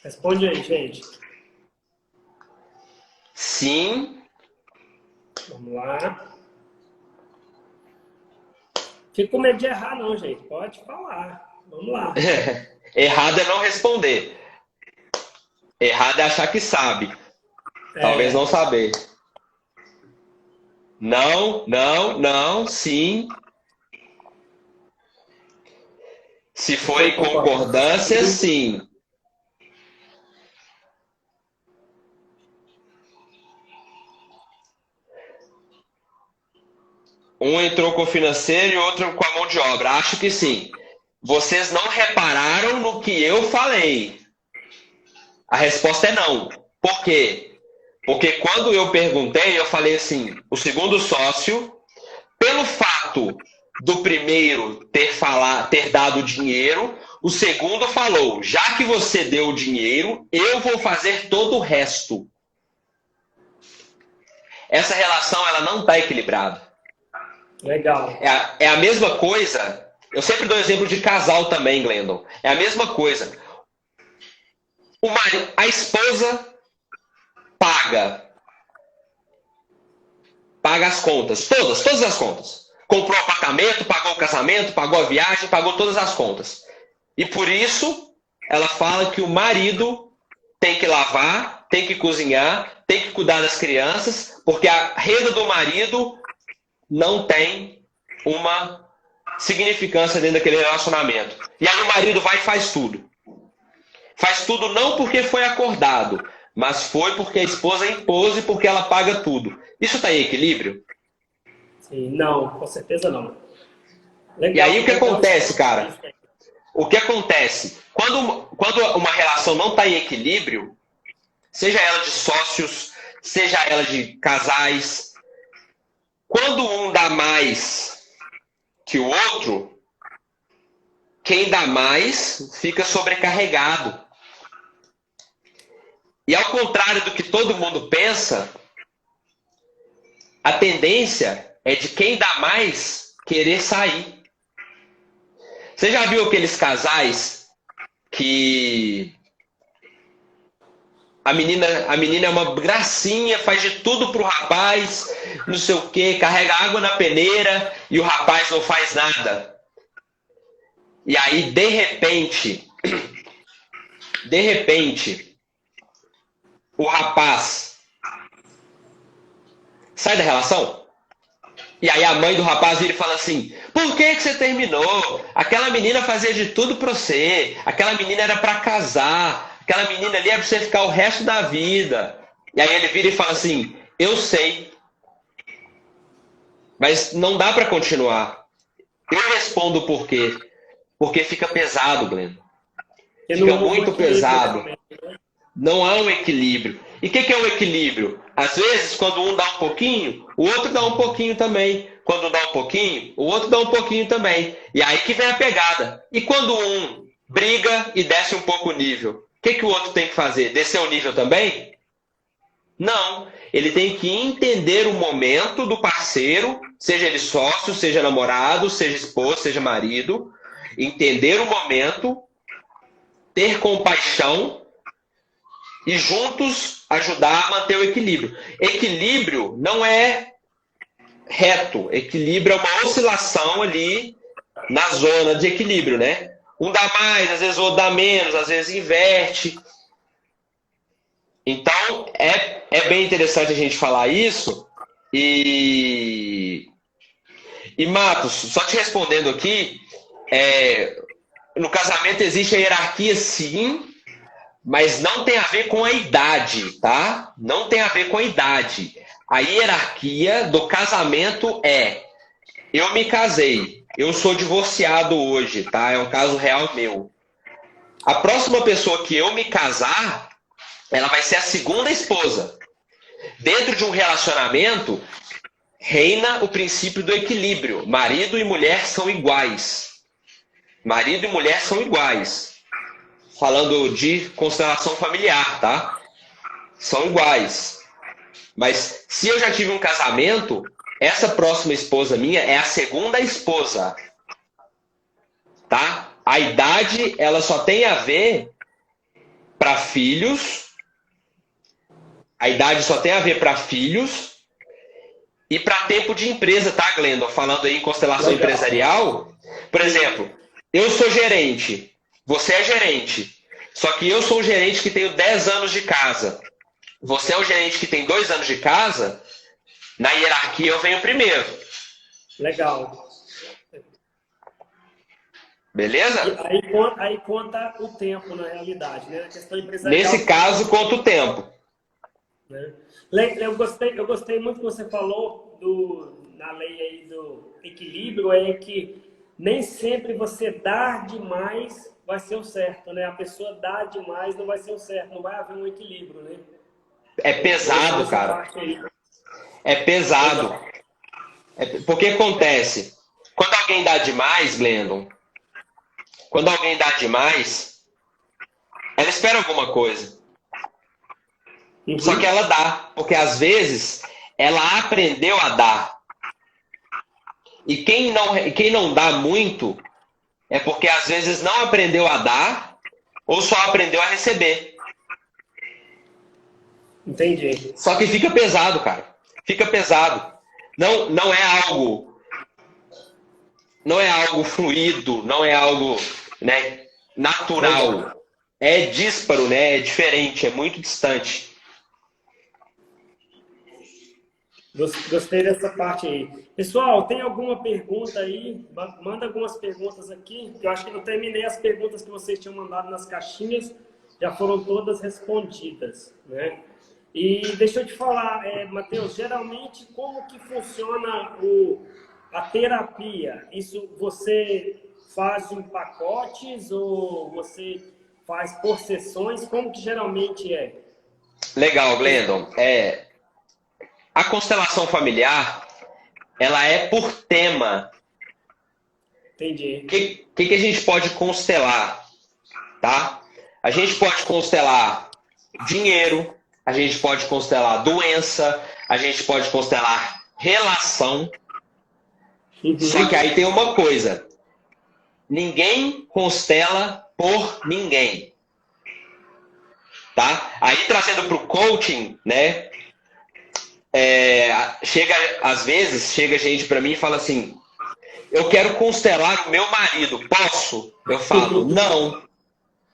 Responde aí, gente. Sim. Vamos lá. Fica com medo de errar, não, gente. Pode falar. Vamos lá. Errado é não responder. Errado é achar que sabe. Talvez não saber. Não, não, não, sim. Se for em concordância, sim. Um entrou com o financeiro e outro com a mão de obra. Acho que sim. Vocês não repararam no que eu falei. A resposta é não. Por quê? Porque quando eu perguntei, eu falei assim, o segundo sócio, pelo fato do primeiro ter dado dinheiro, o segundo falou, já que você deu o dinheiro, eu vou fazer todo o resto. Essa relação ela não está equilibrada. Legal. É a mesma coisa, eu sempre dou exemplo de casal também, Glendon. É a mesma coisa. A esposa paga as contas, todas as contas. Comprou apartamento, pagou o casamento, pagou a viagem, pagou todas as contas. E por isso, ela fala que o marido tem que lavar, tem que cozinhar, tem que cuidar das crianças, porque a renda do marido não tem uma significância dentro daquele relacionamento. E aí o marido vai e faz tudo. Faz tudo não porque foi acordado, mas foi porque a esposa impôs e porque ela paga tudo. Isso está em equilíbrio? Sim, não, com certeza não. Legal, e aí o que acontece, cara? O que acontece? Quando uma relação não está em equilíbrio, seja ela de sócios, seja ela de casais, quando um dá mais que o outro, quem dá mais fica sobrecarregado. E ao contrário do que todo mundo pensa, a tendência é de quem dá mais querer sair. Você já viu aqueles casais que a menina é uma gracinha, faz de tudo pro rapaz, não sei o quê, carrega água na peneira e o rapaz não faz nada. E aí, de repente, o rapaz sai da relação. E aí a mãe do rapaz vira e fala assim: por que você terminou? Aquela menina fazia de tudo pra você. Aquela menina era pra casar. Aquela menina ali é pra você ficar o resto da vida. E aí ele vira e fala assim: eu sei. Mas não dá pra continuar. Eu respondo por quê. Porque fica pesado, Glenn. Fica muito pesado. Não há um equilíbrio. E o que é o equilíbrio? Às vezes, quando um dá um pouquinho, o outro dá um pouquinho também. Quando um dá um pouquinho, o outro dá um pouquinho também. E aí que vem a pegada. E quando um briga e desce um pouco o nível, o que o outro tem que fazer? Descer o nível também? Não. Ele tem que entender o momento do parceiro, seja ele sócio, seja namorado, seja esposo, seja marido. Entender o momento, ter compaixão e juntos ajudar a manter o equilíbrio. Equilíbrio não é reto. Equilíbrio é uma oscilação ali na zona de equilíbrio, né? Um dá mais, às vezes o outro dá menos, às vezes inverte. Então, é bem interessante a gente falar isso. E Matos, só te respondendo aqui, no casamento existe a hierarquia, sim, mas não tem a ver com a idade, tá? Não tem a ver com a idade. A hierarquia do casamento é: eu me casei, eu sou divorciado hoje, tá? É um caso real meu. A próxima pessoa que eu me casar, ela vai ser a segunda esposa. Dentro de um relacionamento, reina o princípio do equilíbrio. Marido e mulher são iguais. Marido e mulher são iguais. Falando de constelação familiar, tá? São iguais. Mas se eu já tive um casamento, essa próxima esposa minha é a segunda esposa. Tá? A idade, ela só tem a ver para filhos. A idade só tem a ver para filhos e para tempo de empresa, tá, Glendon? Falando aí em constelação empresarial. Por exemplo, eu sou gerente. Você é gerente. Só que eu sou um gerente que tenho 10 anos de casa. Você é um gerente que tem 2 anos de casa. Na hierarquia eu venho primeiro. Legal. Beleza? Aí conta o tempo, na realidade, né? A questão empresarial. Nesse caso, conta o tempo. Né? Eu gostei muito que você falou na lei aí do equilíbrio, é que nem sempre você dar demais vai ser o certo, né? A pessoa dar demais não vai ser o certo, não vai haver um equilíbrio, né? É pesado, cara. É pesado. Porque acontece, quando alguém dá demais, Glendon, quando alguém dá demais, ela espera alguma coisa. Uhum. Só que ela dá, porque às vezes ela aprendeu a dar. E quem não dá muito é porque às vezes não aprendeu a dar ou só aprendeu a receber. Entendi. Só que fica pesado, cara. Fica pesado. Não é algo, não é algo fluido, não é algo, né, Legal. natural. É dísparo, né? É diferente, é muito distante. Gostei dessa parte aí. Pessoal, tem alguma pergunta aí? Manda algumas perguntas aqui, que eu acho que eu terminei as perguntas que vocês tinham mandado nas caixinhas, já foram todas respondidas, né? E deixa eu te falar, Matheus, geralmente como que funciona a terapia? Isso você faz em pacotes ou você faz por sessões? Como que geralmente é? Legal, Glendon. A constelação familiar, ela é por tema. O Entendi. que a gente pode constelar, tá? A gente pode constelar dinheiro, a gente pode constelar doença, a gente pode constelar relação. Só que aí tem uma coisa: ninguém constela por ninguém, tá? Aí trazendo para o coaching, né? Às vezes chega gente para mim e fala assim: eu quero constelar o meu marido, posso? Eu falo, não.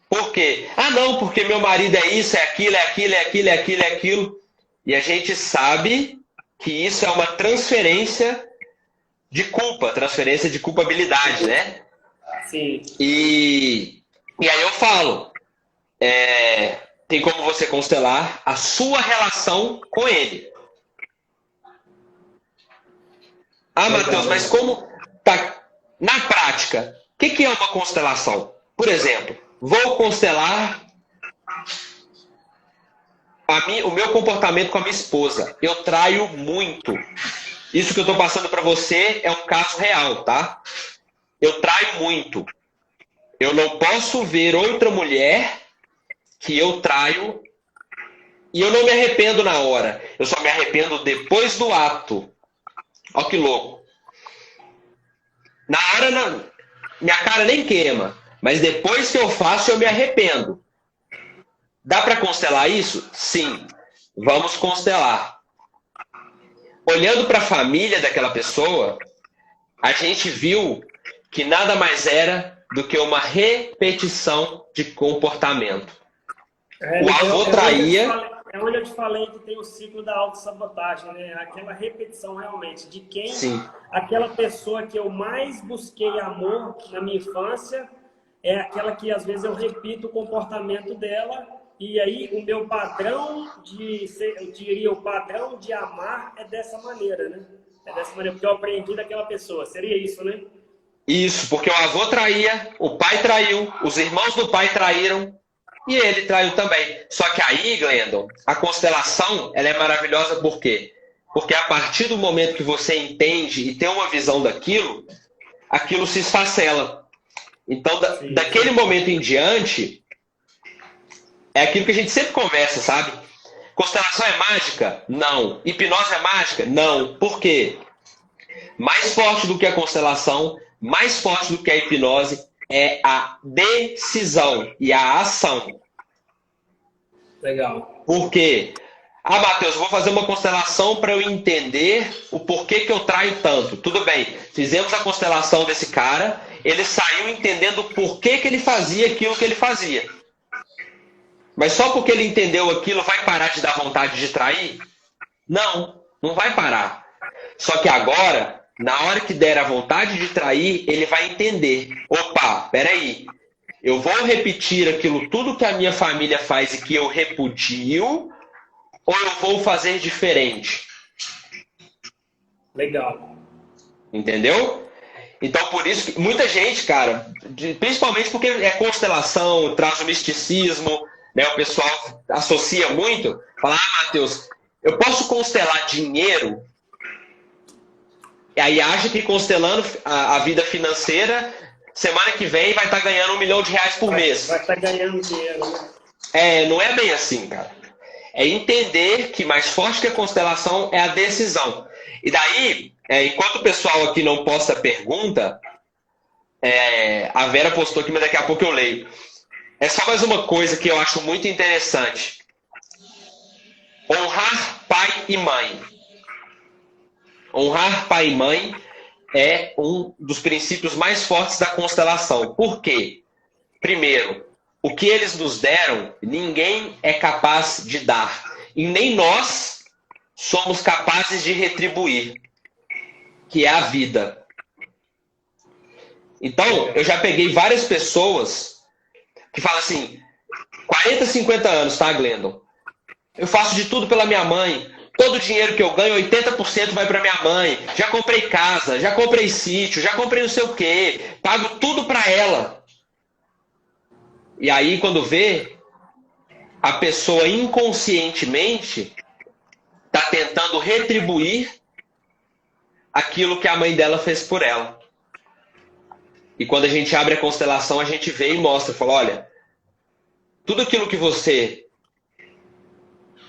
Por quê? Ah, não, porque meu marido é isso, é aquilo, é aquilo, é aquilo, é aquilo, é aquilo. E a gente sabe que isso é uma transferência de culpa, transferência de culpabilidade, né? Sim. E aí eu falo, tem como você constelar a sua relação com ele. Ah, Matheus, mas como tá na prática? O que é uma constelação? Por exemplo, vou constelar o meu comportamento com a minha esposa. Eu traio muito. Isso que eu estou passando para você é um caso real, tá? Eu traio muito. Eu não posso ver outra mulher que eu traio e eu não me arrependo na hora. Eu só me arrependo depois do ato. Olha que louco. Na hora, não, minha cara nem queima. Mas depois que eu faço, eu me arrependo. Dá para constelar isso? Sim. Vamos constelar. Olhando para a família daquela pessoa, a gente viu que nada mais era do que uma repetição de comportamento. O avô traía. É onde eu te falei que tem o ciclo da autossabotagem, né? Aquela repetição realmente de quem. Sim. Aquela pessoa que eu mais busquei amor na minha infância é aquela que às vezes eu repito o comportamento dela e aí o meu padrão eu diria, o padrão de amar é dessa maneira, né? É dessa maneira, porque eu aprendi daquela pessoa. Seria isso, né? Isso, porque o avô traía, o pai traiu, os irmãos do pai traíram e ele traiu também. Só que aí, Glendon, a constelação ela é maravilhosa por quê? Porque a partir do momento que você entende e tem uma visão daquilo, aquilo se esfacela. Então, daquele momento em diante, é aquilo que a gente sempre conversa, sabe? Constelação é mágica? Não. Hipnose é mágica? Não. Por quê? Mais forte do que a constelação, mais forte do que a hipnose é a decisão e a ação. Legal. Por quê? Ah, Matheus, vou fazer uma constelação para eu entender o porquê que eu traio tanto. Tudo bem, fizemos a constelação desse cara, ele saiu entendendo o porquê que ele fazia aquilo que ele fazia. Mas só porque ele entendeu aquilo, vai parar de dar vontade de trair? Não, não vai parar. Só que agora, na hora que der a vontade de trair, ele vai entender. Opa, peraí. Eu vou repetir aquilo tudo que a minha família faz e que eu repudio, ou eu vou fazer diferente? Legal. Entendeu? Então, por isso que muita gente, cara, principalmente porque é constelação, traz o misticismo, né? O pessoal associa muito, fala, ah, Matheus, eu posso constelar dinheiro? E aí acha que constelando a vida financeira, semana que vem vai estar ganhando R$1 milhão por mês. Vai estar ganhando dinheiro, né? Não é bem assim, cara. É entender que mais forte que a constelação é a decisão. E daí, enquanto o pessoal aqui não posta pergunta, a Vera postou aqui, mas daqui a pouco eu leio. É só mais uma coisa que eu acho muito interessante. Honrar pai e mãe. Honrar pai e mãe é um dos princípios mais fortes da constelação. Por quê? Primeiro, o que eles nos deram, ninguém é capaz de dar. E nem nós somos capazes de retribuir, que é a vida. Então, eu já peguei várias pessoas que falam assim, 40, 50 anos, tá, Glendon? Eu faço de tudo pela minha mãe. Todo o dinheiro que eu ganho, 80% vai para minha mãe. Já comprei casa, já comprei sítio, já comprei não sei o quê. Pago tudo para ela. E aí, quando vê, a pessoa inconscientemente está tentando retribuir aquilo que a mãe dela fez por ela. E quando a gente abre a constelação, a gente vê e mostra, fala, olha, tudo aquilo que você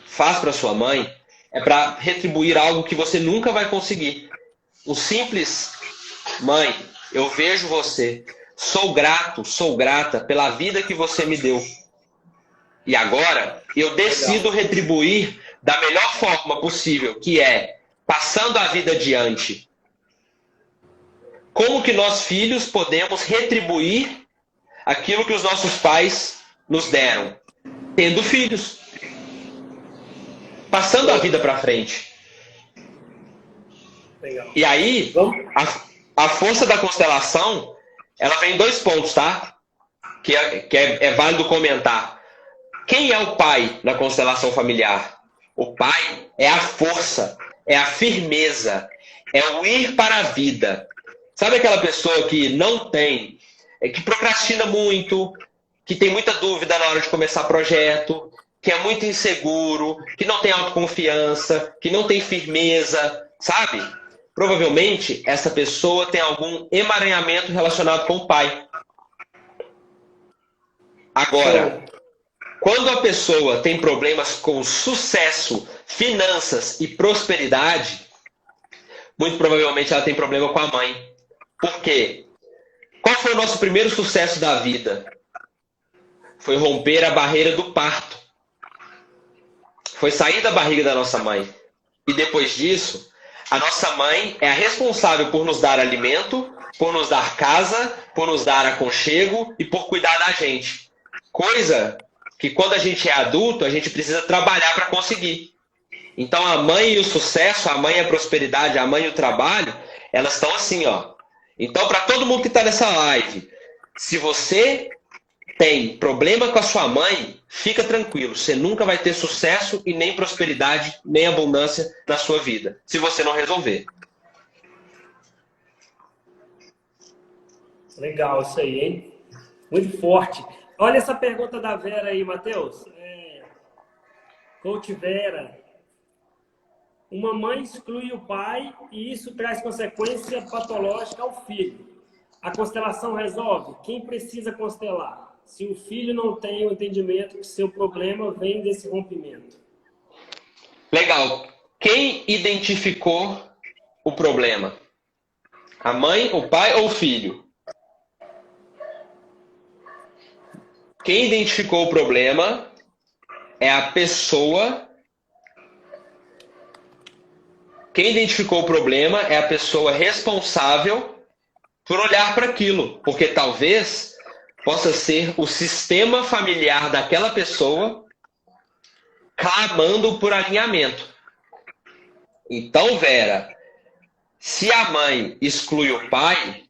faz para sua mãe é para retribuir algo que você nunca vai conseguir. Um simples, mãe, eu vejo você, sou grato, sou grata pela vida que você me deu. E agora eu decido retribuir da melhor forma possível, que é passando a vida adiante. Como que nós, filhos, podemos retribuir aquilo que os nossos pais nos deram? Tendo filhos. Passando a vida para frente. Legal. E aí, a força da constelação, ela vem em 2 pontos, tá? Que é válido comentar. Quem é o pai na constelação familiar? O pai é a força, é a firmeza, é o ir para a vida. Sabe aquela pessoa que não tem, que procrastina muito, que tem muita dúvida na hora de começar projeto, que é muito inseguro, que não tem autoconfiança, que não tem firmeza, sabe? Provavelmente essa pessoa tem algum emaranhamento relacionado com o pai. Agora, quando a pessoa tem problemas com sucesso, finanças e prosperidade, muito provavelmente ela tem problema com a mãe. Por quê? Qual foi o nosso primeiro sucesso da vida? Foi romper a barreira do parto. Foi sair da barriga da nossa mãe. E depois disso, a nossa mãe é a responsável por nos dar alimento, por nos dar casa, por nos dar aconchego e por cuidar da gente. Coisa que quando a gente é adulto, a gente precisa trabalhar para conseguir. Então a mãe e o sucesso, a mãe e a prosperidade, a mãe e o trabalho, elas estão assim, ó. Então, para todo mundo que está nessa live, se você tem problema com a sua mãe, fica tranquilo. Você nunca vai ter sucesso e nem prosperidade, nem abundância na sua vida, se você não resolver. Legal isso aí, hein? Muito forte. Olha essa pergunta da Vera aí, Matheus. Coach Vera. Uma mãe exclui o pai e isso traz consequência patológica ao filho. A constelação resolve? Quem precisa constelar? Se o filho não tem o entendimento que seu problema vem desse rompimento. Legal. Quem identificou o problema? A mãe, o pai ou o filho? Quem identificou o problema é a pessoa. Quem identificou o problema é a pessoa responsável por olhar para aquilo, porque talvez possa ser o sistema familiar daquela pessoa clamando por alinhamento. Então, Vera, se a mãe exclui o pai,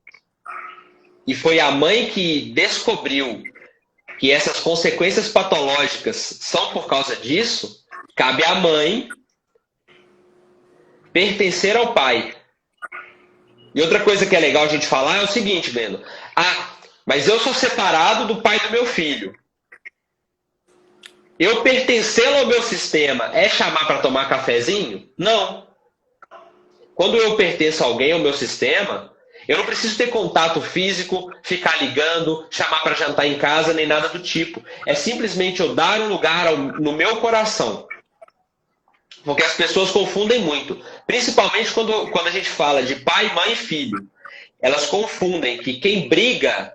e foi a mãe que descobriu que essas consequências patológicas são por causa disso, cabe à mãe pertencer ao pai. E outra coisa que é legal a gente falar é o seguinte, Breno. Mas eu sou separado do pai do meu filho. Eu pertencê-lo ao meu sistema é chamar para tomar cafezinho? Não. Quando eu pertenço a alguém ao meu sistema, eu não preciso ter contato físico, ficar ligando, chamar para jantar em casa, nem nada do tipo. É simplesmente eu dar um lugar no meu coração. Porque as pessoas confundem muito. Principalmente quando a gente fala de pai, mãe e filho. Elas confundem que quem briga,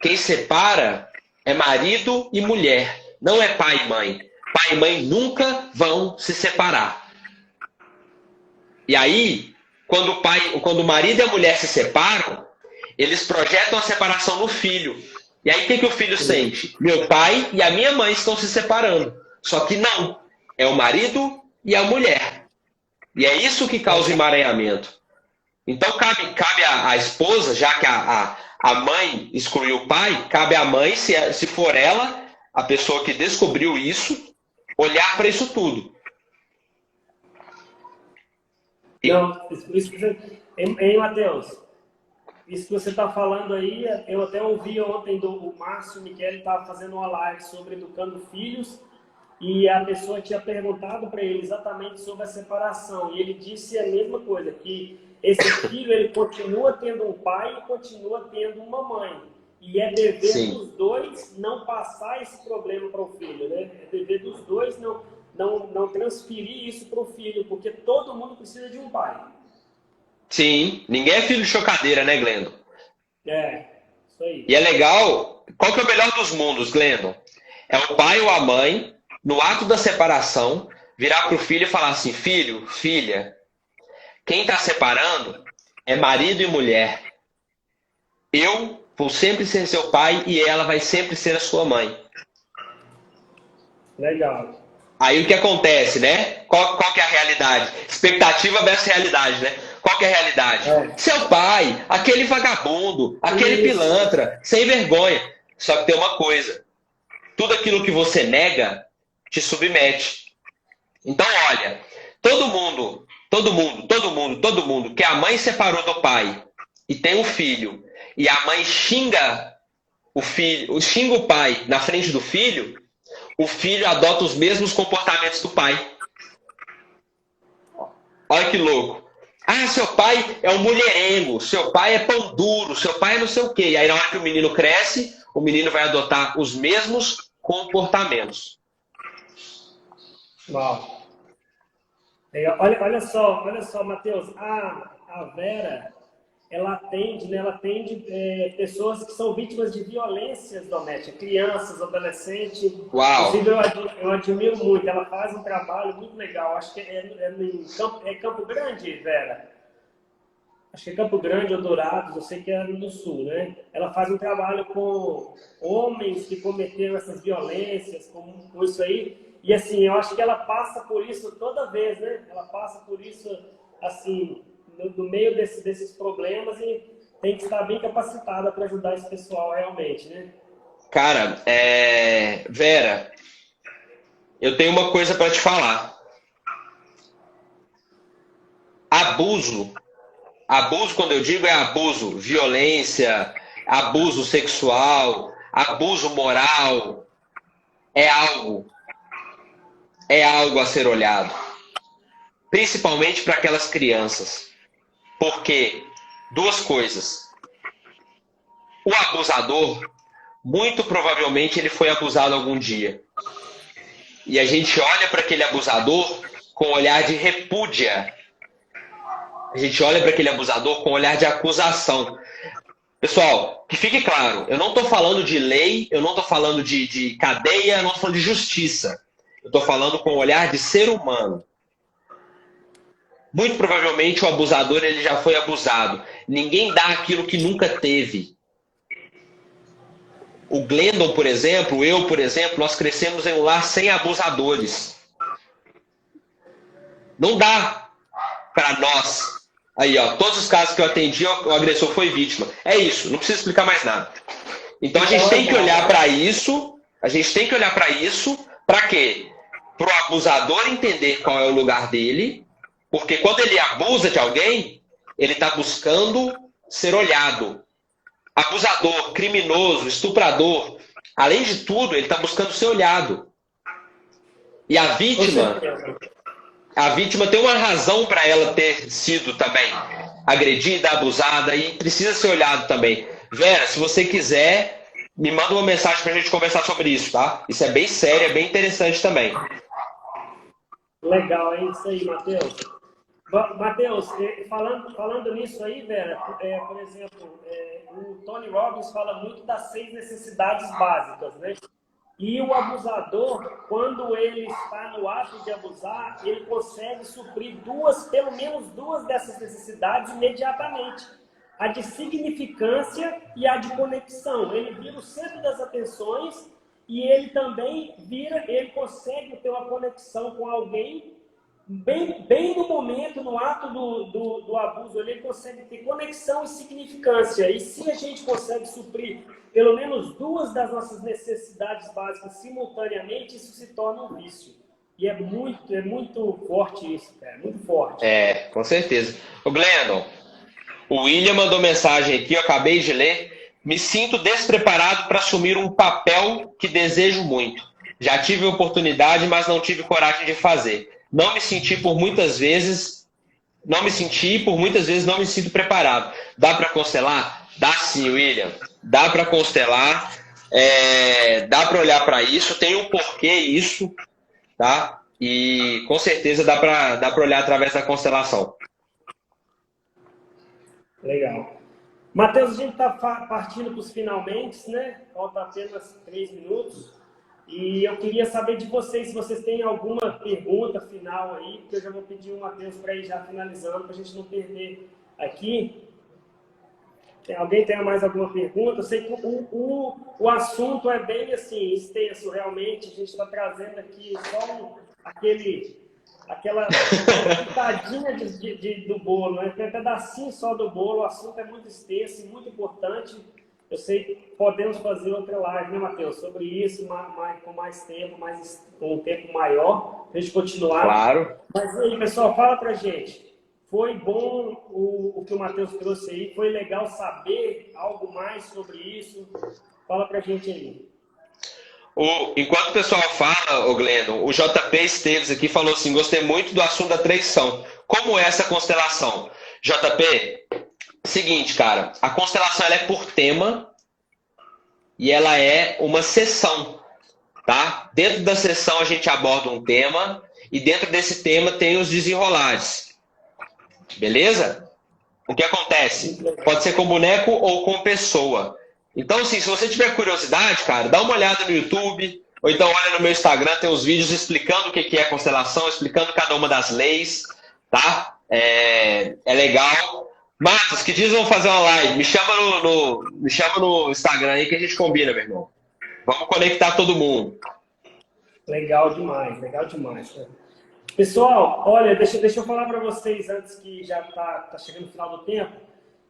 quem separa, é marido e mulher. Não é pai e mãe. pai e mãe nunca vão se separar. E aí, quando o marido e a mulher se separam, eles projetam a separação no filho. E aí, o que o filho sente? Meu pai e a minha mãe estão se separando. Só que não. É o marido e a mulher. E é isso que causa emaranhamento. Então, cabe à esposa, já que a mãe excluiu o pai, cabe à mãe, se for ela, a pessoa que descobriu isso, olhar para isso tudo. Não, isso que você... Hein, Matheus? Isso que você está falando aí, eu até ouvi ontem do Márcio Michele, estava fazendo uma live sobre educando filhos, e a pessoa tinha perguntado para ele exatamente sobre a separação, e ele disse a mesma coisa, que esse filho ele continua tendo um pai e continua tendo uma mãe. E é dever Sim. dos dois não passar esse problema para o filho, né? É dever dos dois não transferir isso para o filho, porque todo mundo precisa de um pai. Sim, ninguém é filho de chocadeira, né, Glendon? É, isso aí. E é legal, qual que é o melhor dos mundos, Glendon? É o pai ou a mãe, no ato da separação, virar para o filho e falar assim, filho, filha, quem está separando é marido e mulher. Eu vou sempre ser seu pai e ela vai sempre ser a sua mãe. Legal. Aí o que acontece, né? Qual que é a realidade? Expectativa versus realidade, né? Qual que é a realidade? É. Seu pai, aquele vagabundo, aquele pilantra, sem vergonha. Só que tem uma coisa. Tudo aquilo que você nega, te submete. Então, olha, todo mundo que a mãe separou do pai e tem um filho, e a mãe xinga o pai na frente do filho, o filho adota os mesmos comportamentos do pai. Olha que louco. Ah, seu pai é um mulherengo, seu pai é pão duro, seu pai é não sei o quê. E aí, na hora que o menino cresce, o menino vai adotar os mesmos comportamentos. Uau. Olha só, Matheus, a Vera, ela atende pessoas que são vítimas de violências domésticas, crianças, adolescentes. Uau! Inclusive, eu admiro muito, ela faz um trabalho muito legal. Acho que é Campo Grande, Vera? Acho que é Campo Grande ou Dourados, eu sei que é no Sul, né? Ela faz um trabalho com homens que cometeram essas violências, com isso aí. E assim, eu acho que ela passa por isso toda vez, né? Ela passa por isso, assim, no meio desses problemas e tem que estar bem capacitada para ajudar esse pessoal realmente, né? Cara, Vera, eu tenho uma coisa para te falar. Abuso, quando eu digo é abuso, violência, abuso sexual, abuso moral, é algo a ser olhado. Principalmente para aquelas crianças. Porque, duas coisas. O abusador, muito provavelmente, ele foi abusado algum dia. E a gente olha para aquele abusador com um olhar de repúdia. A gente olha para aquele abusador com um olhar de acusação. Pessoal, que fique claro, eu não estou falando de lei, eu não estou falando de cadeia, eu não estou falando de justiça. Eu estou falando com um olhar de ser humano. Muito provavelmente o abusador ele já foi abusado. Ninguém dá aquilo que nunca teve. O Glendon, por exemplo, eu, por exemplo, nós crescemos em um lar sem abusadores. Não dá para nós. Aí, ó, todos os casos que eu atendi, o agressor foi vítima. É isso, não precisa explicar mais nada. Então a gente tem que olhar para isso. A gente tem que olhar para isso. Para quê? Para o abusador entender qual é o lugar dele. Porque quando ele abusa de alguém, ele está buscando ser olhado. Abusador, criminoso, estuprador, além de tudo, ele está buscando ser olhado. E a vítima tem uma razão para ela ter sido também agredida, abusada, e precisa ser olhado também. Vera, se você quiser, me manda uma mensagem para a gente conversar sobre isso, tá? Isso é bem sério, é bem interessante também. Legal, é isso aí, Matheus. Matheus, falando nisso aí, Vera, por exemplo, o Tony Robbins fala muito das 6 necessidades básicas, né? E o abusador, quando ele está no ato de abusar, ele consegue suprir pelo menos duas dessas necessidades imediatamente. A de significância e a de conexão. Ele vira o centro das atenções e ele também ele consegue ter uma conexão com alguém bem no momento, no ato do abuso, ele consegue ter conexão e significância. E se a gente consegue suprir pelo menos duas das nossas necessidades básicas simultaneamente, isso se torna um vício. E é muito forte isso, cara. Muito forte. Com certeza. O Glendon, o William mandou mensagem aqui, eu acabei de ler. Me sinto despreparado para assumir um papel que desejo muito. Já tive oportunidade, mas não tive coragem de fazer. Não me senti por muitas vezes não me sinto preparado. Dá para constelar? Dá sim, William. Dá para constelar, dá para olhar para isso, tem um porquê isso, tá? E com certeza dá para olhar através da constelação. Legal. Matheus, a gente está partindo para os finalmente, né? Falta apenas 3 minutos. E eu queria saber de vocês, se vocês têm alguma pergunta final aí, porque eu já vou pedir o Matheus para ir já finalizando, para a gente não perder aqui. Alguém tem mais alguma pergunta? Eu sei que o assunto é bem assim, extenso realmente. A gente está trazendo aqui só aquela pitadinha do bolo, né? Tem um pedacinho só do bolo. O assunto é muito extenso e muito importante. Eu sei que podemos fazer outra live, né, Matheus? Sobre isso, com mais tempo, com um tempo maior, para a gente continuar. Claro. Mas aí, pessoal, fala pra gente. Foi bom o que o Matheus trouxe aí? Foi legal saber algo mais sobre isso? Fala pra gente aí. Enquanto o pessoal fala, Glendon, o JP Esteves aqui falou assim, gostei muito do assunto da traição. Como é essa constelação? JP, seguinte, cara, a constelação ela é por tema e ela é uma sessão, tá? Dentro da sessão a gente aborda um tema e dentro desse tema tem os desenrolares. Beleza? O que acontece? Pode ser com boneco ou com pessoa. Então, assim, se você tiver curiosidade, cara, dá uma olhada no YouTube, ou então olha no meu Instagram, tem uns vídeos explicando o que é constelação, explicando cada uma das leis, tá? É legal. Marcos, que dias vamos fazer uma live? Me chama no Instagram aí que a gente combina, meu irmão. Vamos conectar todo mundo. Legal demais, cara. Pessoal, olha, deixa eu falar para vocês, antes que já tá chegando o final do tempo,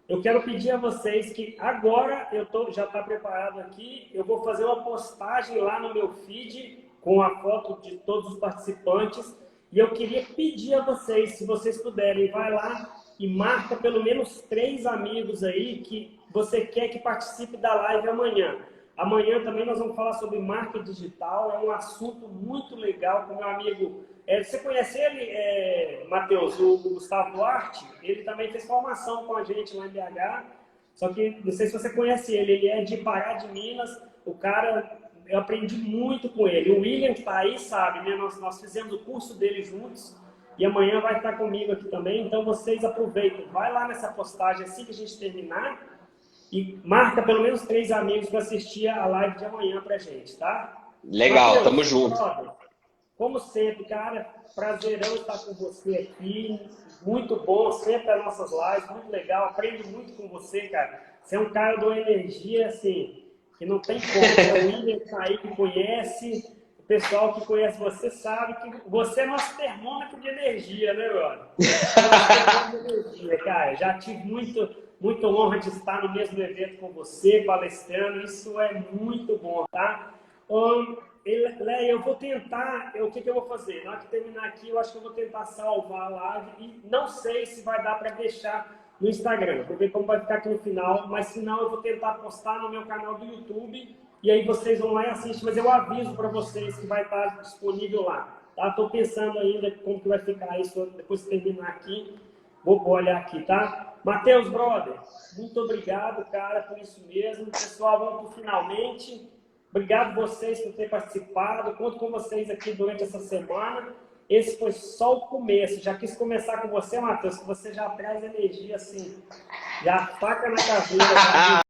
eu quero pedir a vocês que agora já está preparado aqui, eu vou fazer uma postagem lá no meu feed com a foto de todos os participantes e eu queria pedir a vocês, se vocês puderem, vai lá e marca pelo menos 3 amigos aí que você quer que participe da live amanhã. Amanhã também nós vamos falar sobre marketing digital, é um assunto muito legal com meu amigo. Você conhece ele, Matheus, o Gustavo Duarte? Ele também fez formação com a gente lá em BH, só que não sei se você conhece ele é de Pará de Minas, o cara, eu aprendi muito com ele. O William que está aí sabe, né? Nós fizemos o curso dele juntos e amanhã vai estar comigo aqui também, então vocês aproveitem, vai lá nessa postagem assim que a gente terminar e marca pelo menos 3 amigos para assistir a live de amanhã pra gente, tá? Legal, Matheus, tamo junto. Como sempre, cara, prazerão estar com você aqui. Muito bom, sempre as nossas lives, muito legal. Aprendo muito com você, cara. Você é um cara de uma energia, assim, que não tem como. O William tá aí que conhece, o pessoal que conhece você sabe que você é nosso termômetro de energia, né, brother? Nosso termômetro de energia, cara. Já tive muita honra de estar no mesmo evento com você, palestrando. Isso é muito bom, tá? Eu vou tentar, o que eu vou fazer? Na hora que terminar aqui, eu acho que eu vou tentar salvar a live e não sei se vai dar para deixar no Instagram. Vou ver como vai ficar aqui no final, mas se não, eu vou tentar postar no meu canal do YouTube e aí vocês vão lá e assistem, mas eu aviso para vocês que vai estar disponível lá. Tá? Estou pensando ainda como que vai ficar isso depois de terminar aqui. Vou olhar aqui, tá? Matheus, brother, muito obrigado, cara, por isso mesmo. Pessoal, vamos para o finalmente. Obrigado vocês por terem participado. Conto com vocês aqui durante essa semana. Esse foi só o começo. Já quis começar com você, Matheus, que você já traz energia assim, já taca na caveira.